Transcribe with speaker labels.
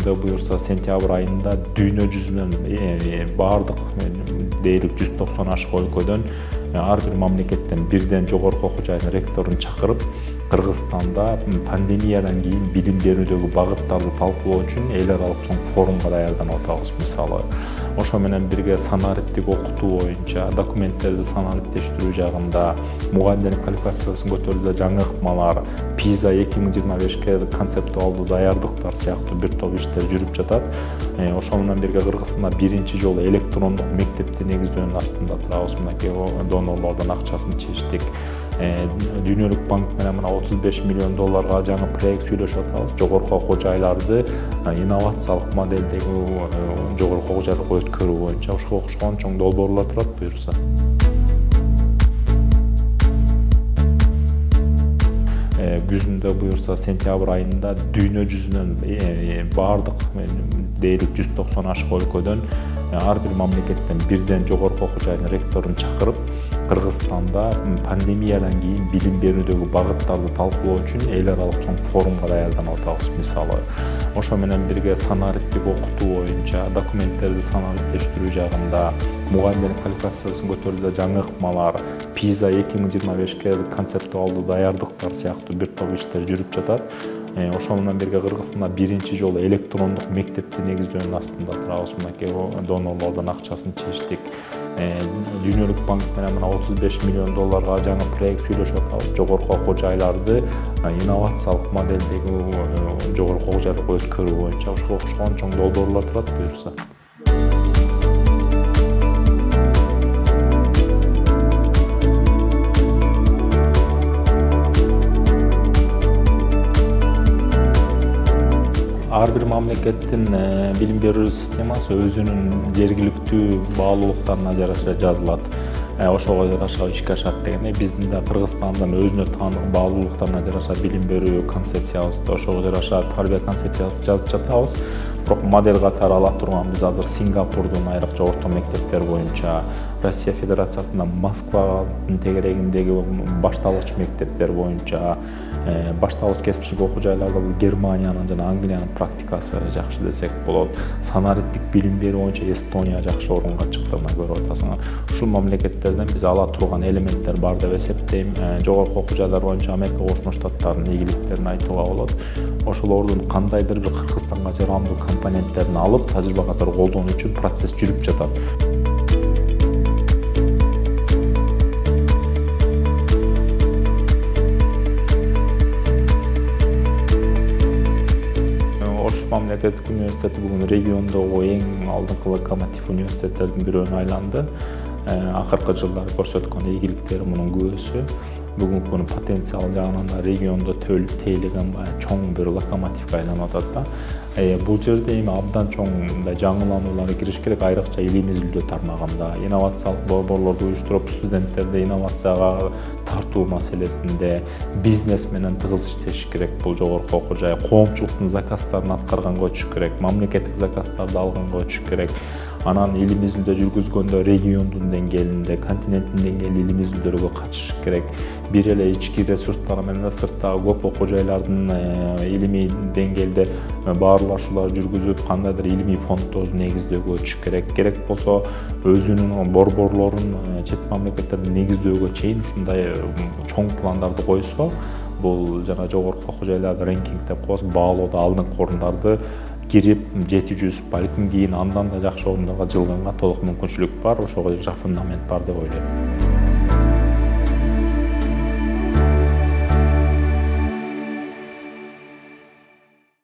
Speaker 1: жүзүндө буюрса сентябрь айында дүйнө жүзүнөн баардык дээрлик 190 ашык өлкөдөн ар бир мамлекеттен бирден жогорку окуу жайдын ректорун чакырып Кыргызстанда пандемиядан кийин билим берүүдөгү багыттарды талкуулоо үчүн эл аралык чоң форумга даярданып атабыз. Мисалы, ошо менен бирге санариптик окутуу боюнча документтерди санариптештирүү жагында мугалимдердин квалификациясын көтөрүүдө жаңы ыкмалар, PISA 2025-ке концептуалдуу даярдыктар сыяктуу бир топ иштер жүрүп жатат. Ошо менен бирге Кыргызстанда биринчи жолу электрондук мектепти негиздөөнүн астында турабыз. Мынакей донорлордон акчасын чечтик. Дүйнөлүк банк менен $35 миллион жаңы проект сүйлөшүп атабыз. Жогорку окуу жайларды инновациялык модельдеги жогорку окуу жайларга өткөрүү боюнча ошого окшогон чоң долбоорлор турат буюрса. Күзүндө буюрса сентябрь айында дүйнө жүзүнөн баардык дээрлик 190 ашык өлкөдөн ар бир мамлекеттен бирден жогорку окуу жайдын ректорун чакырып Кыргызстанда пандемиядан кийин билим берүүдөгү багыттарды талкуулоо үчүн эл аралык чоң форумга даярданып атабыз. Мисалы, ошо менен бирге санариптик окутуу боюнча документтерди санариптештирүү жагында мугалимдердин квалификациясын көтөрүүдө жаңы ыкмалар, PISA 2025-ке концептуалдуу даярдыктар сыяктуу бир топ иштер жүрүп жатат. Ошо менен бирге Кыргызстанда биринчи жолу электрондук мектепти негиздөөнүн астында турабыз. Мынакей донорлордон акчасын чечтик. Дүйнөлүк банк менен $35 миллион жаңы проект сүйлөшүп атабыз. Жогорку окуу жайларды инновациялык модельдеги жогорку окуу жайларга өткөрүү боюнча ошого окшогон чоң долбоорлор турат буюрса. Ар бир мамлекеттин билим берүү системасы өзүнүн жергиликтүү баалуулуктарына жараша жазылат. Ошого жараша ишке ашат дегенде биздин да Кыргызстандын өзүнө таандык баалуулуктарына жараша билим берүү концепциябызды ошого жараша тарбия концепциябызды жазып жатабыз. Бирок модель катары ала турган биз азыр Сингапурдун айрыкча орто мектептер боюнча, Россия Федерациясында Москванын тегерегиндеги башталгыч мектептер боюнча, башталгыч кесиптик окуу жайларда Германиянын жана Англиянын практикасы жакшы десек болот. Санариптик билим берүү боюнча Эстония жакшы орунга чыкты, мына көрүп атасыңар. Ушул мамлекеттерден биз ала турган элементтер бар деп эсептейм. Жогорку окуу жайлар боюнча Америка Кошмо Штаттарынын ийгиликтерин айтууга болот. Ошолордун кандайдыр бир Кыргызстанга жарандуу компоненттерин алып, тажрыйба катары колдонуу үчүн процесс жүрүп жатат. Мамлекеттик университети бүгүн региондогу эң алдыңкы локомотив университеттердин бирөөнө айланды. Акыркы жылдары көрсөткөн ийгиликтери мунун күбөсү. Бүгүнкү күнү потенциал жагынан да региондо тейлеген чоң бир локомотивге айланып атат да. Бул жерде эми абдан чоң жаңылануулар кириш керек, айрыкча илимий изилдөө тармагында, инновациялык борборлорду уюштуруп, студенттерди инновацияга тартуу маселесинде бизнес менен тыгыз иштеш керек. Бул жогорку окуу жай коомчулуктун заказдарын аткарганга өтүш керек, мамлекеттик заказдарды алганга өтүш керек. Анан илим изилдөө жүргүзгөндө региондун деңгээлинде, континенттин деңгээлде илим изилдөөлөргө катышыш керек. Бир эле ички ресурстар менен сырттагы көп окуу жайлардын илимий деңгээлде баарлашуулар жүргүзүп, кандайдыр илимий фонддорду негиздөөгө өтүш керек. Керек болсо өзүнүн борборлорун чет мамлекеттерде негиздөөгө чейин ушундай чоң пландарды койсо, бул жана жогорку окуу жайларды рэнкинг деп коебуз, баалоодо алдыңкы орундарды кирип 700, балким кийин андан да жакшы орундарга жылганга толук мүмкүнчүлүк бар. Ошого фундамент бар деп ойлойм.